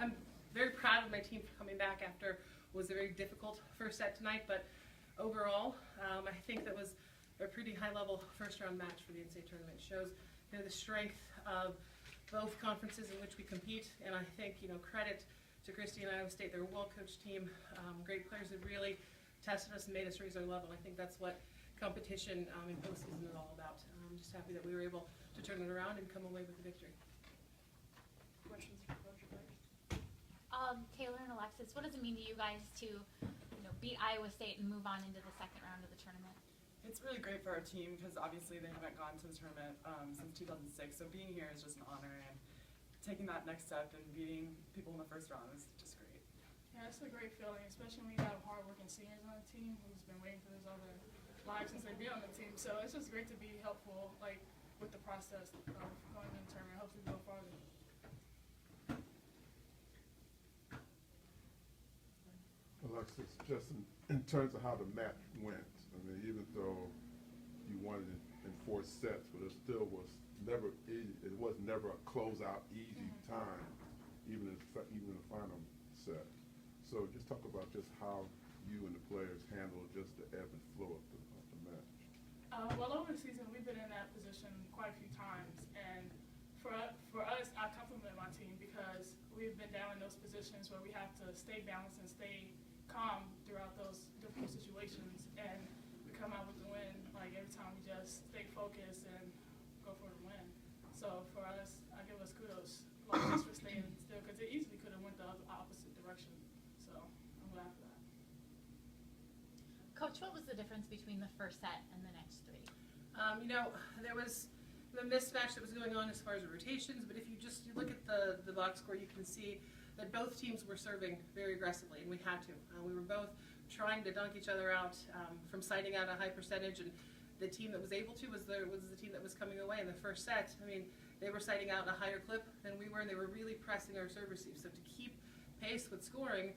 I'm very proud of my team for coming back after what was a very difficult first set tonight, but overall, I think that was a pretty high-level first-round match for the NCAA tournament. It shows the strength of both conferences in which we compete, and I think credit to Christy and Iowa State. They're a well-coached team, great players that really tested us and made us raise our level. I think that's what competition in postseason is all about. I'm just happy that we were able to turn it around and come away with a victory. Questions for Coach or players? Taylor and Alexis, what does it mean to you guys to beat Iowa State and move on into the second round of the tournament? It's really great for our team because obviously they haven't gone to the tournament since 2006, so being here is just an honor, and taking that next step and beating people in the first round is just great. Yeah, it's a great feeling, especially when you have hardworking seniors on the team who's been waiting for this other lives since they've been on the team. So it's just great to be helpful, with the process of going to the tournament. Hopefully go farther. Alexis, just in terms of how the match went, I mean, even though you won it in 4 sets, but it still was never easy. It was never a closeout, easy time, even in the final set. So just talk about just how you and the players handled just the ebb and flow of the match. Well, over the season, we've been in that position quite a few times, and for us, I compliment my team because we've been down in those positions where we have to stay balanced and stay calm throughout those difficult situations, and we come out with the win. Every time we just stay focused and go for the win. So for us, I give us kudos just for staying still, because it easily could have went the opposite direction. So I'm glad for that. Coach, what was the difference between the first set and the next 3? There was the mismatch that was going on as far as the rotations, but if you look at the box score, you can see that both teams were serving very aggressively, and we had to. We were both trying to dunk each other out from sighting out a high percentage, and the team that was able to was the team that was coming away in the first set. I mean, they were sighting out a higher clip than we were, and they were really pressing our serve receive. So to keep pace with scoring,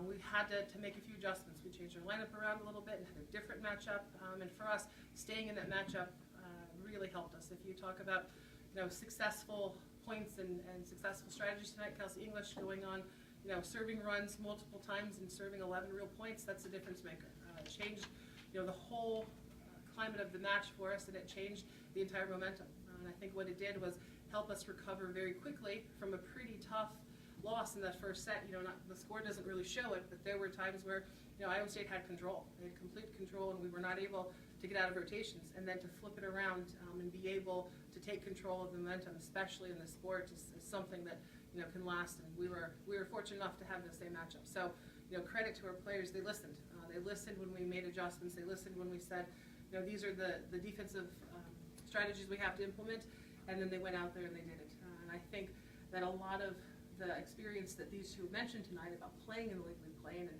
we had to make a few adjustments. We changed our lineup around a little bit and had a different matchup, and for us, staying in that matchup really helped us. If you talk about successful points and successful strategies tonight, Kelsey English going on serving runs multiple times and serving 11 real points, that's a difference maker. It changed the whole climate of the match for us, and it changed the entire momentum. And I think what it did was help us recover very quickly from a pretty tough loss in that first set. The score doesn't really show it, but there were times where Iowa State had control. They had complete control, and we were not able to get out of rotations. And then to flip it around and be able to take control of the momentum, especially in the sport, is something that can last. And we were fortunate enough to have the same matchup. So credit to our players. They listened. They listened when we made adjustments. They listened when we said, these are the defensive strategies we have to implement. And then they went out there and they did it. And I think that a lot of the experience that these two mentioned tonight about playing in the league we play in and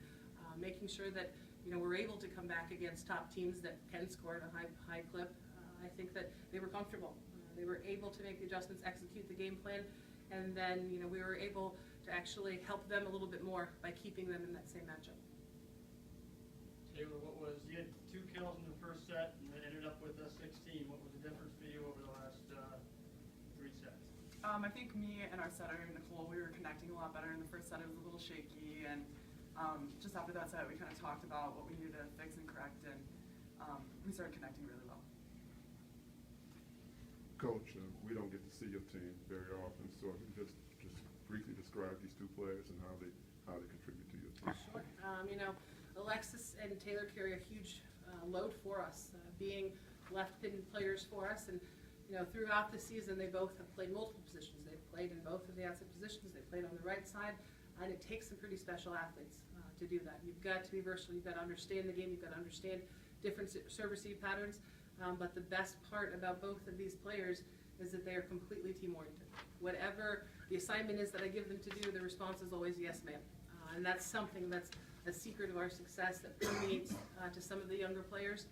making sure that we're able to come back against top teams that can score at a high clip. I think that they were comfortable. They were able to make the adjustments, execute the game plan, and then we were able to actually help them a little bit more by keeping them in that same matchup. Taylor, you had 2 kills in the first set and then ended up with a 16. What was the difference for you over the last 3 sets? I think me and our setter, Nicole, we were connecting a lot better. In the first set, it was a little shaky, and just after that set, we kind of talked about what we needed to fix and correct, and we started connecting really well. Coach, we don't get to see your team very often, so if you just briefly describe these 2 players and how they contribute to your team. Sure. Alexis and Taylor carry a huge load for us, being left-handed players for us, and throughout the season they both have played multiple positions. They've played in both of the outside positions. They played on the right side, and it takes some pretty special athletes to do that. You've got to be versatile. You've got to understand the game. You've got to understand different serve receive patterns. But the best part about both of these players is that they are completely team-oriented. Whatever the assignment is that I give them to do, the response is always yes, ma'am. And that's something that's a secret of our success that permeates to some of the younger players.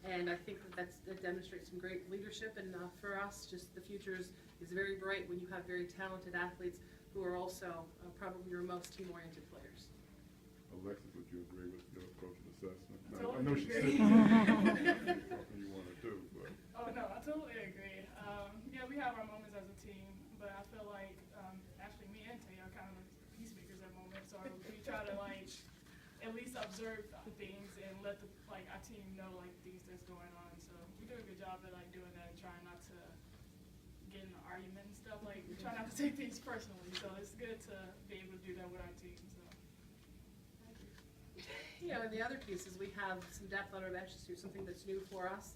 And I think that demonstrates some great leadership. And for us, just the future is very bright when you have very talented athletes who are also probably your most team-oriented players. Alexis, would you agree with your coach's assessment? Totally I know she said something you want to do, but. Oh, no, I totally agree. Yeah, we have our moments as a team, but I feel like actually me and Tay are kind of So we try to like at least observe things and let our team know like things that's going on. So we do a good job at like doing that and trying not to get in an argument and stuff. Like we try not to take things personally. So it's good to be able to do that with our team. So thank you. You know, and the other piece is we have some depth on our benches too, something that's new for us.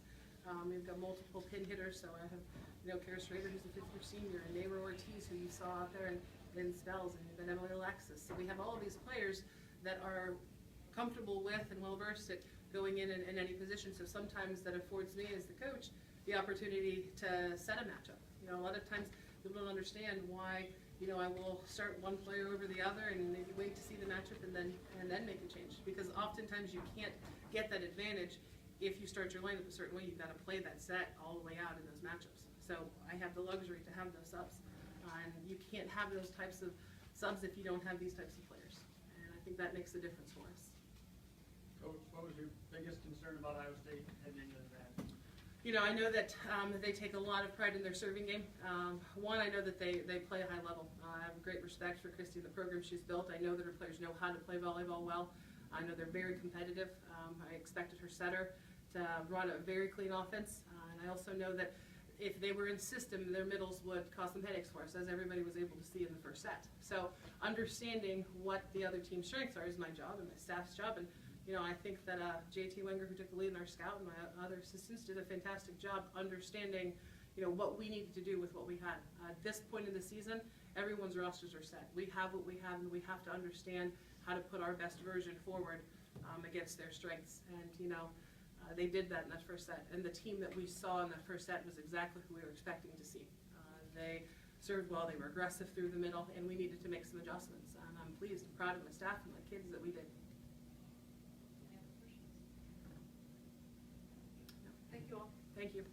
We've got multiple pin hitters, so I have, you know, Kara Schrader, who's a fifth-year senior, and Neighbor Ortiz, who you saw out there in spells, and then Emily Alexis. So we have all of these players that are comfortable with and well-versed at going in any position. So sometimes that affords me as the coach the opportunity to set a matchup. You know, a lot of times people don't understand why, you know, I will start one player over the other and maybe wait to see the matchup and then make a change. Because oftentimes you can't get that advantage if you start your lineup a certain way. You've got to play that set all the way out in those matchups. So I have the luxury to have those subs. And you can't have those types of subs if you don't have these types of players. And I think that makes the difference for us. Coach, what was your biggest concern about Iowa State heading into the match? You know, I know that they take a lot of pride in their serving game. One, I know that they play a high level. I have great respect for Christy and the program she's built. I know that her players know how to play volleyball well. I know they're very competitive. I expected her setter to run a very clean offense. And I also know that if they were in system, their middles would cause some headaches for us, as everybody was able to see in the first set. So understanding what the other team's strengths are is my job and my staff's job. And you know, I think that JT Wenger, who took the lead in our scout, and my other assistants did a fantastic job understanding, you know, what we needed to do with what we had. At this point in the season, everyone's rosters are set. We have what we have, and we have to understand how to put our best version forward against their strengths. And, you know, they did that in that first set. And the team that we saw in that first set was exactly who we were expecting to see. They served well, they were aggressive through the middle, and we needed to make some adjustments. And I'm pleased and proud of my staff and my kids that we did. Thank you all. Thank you.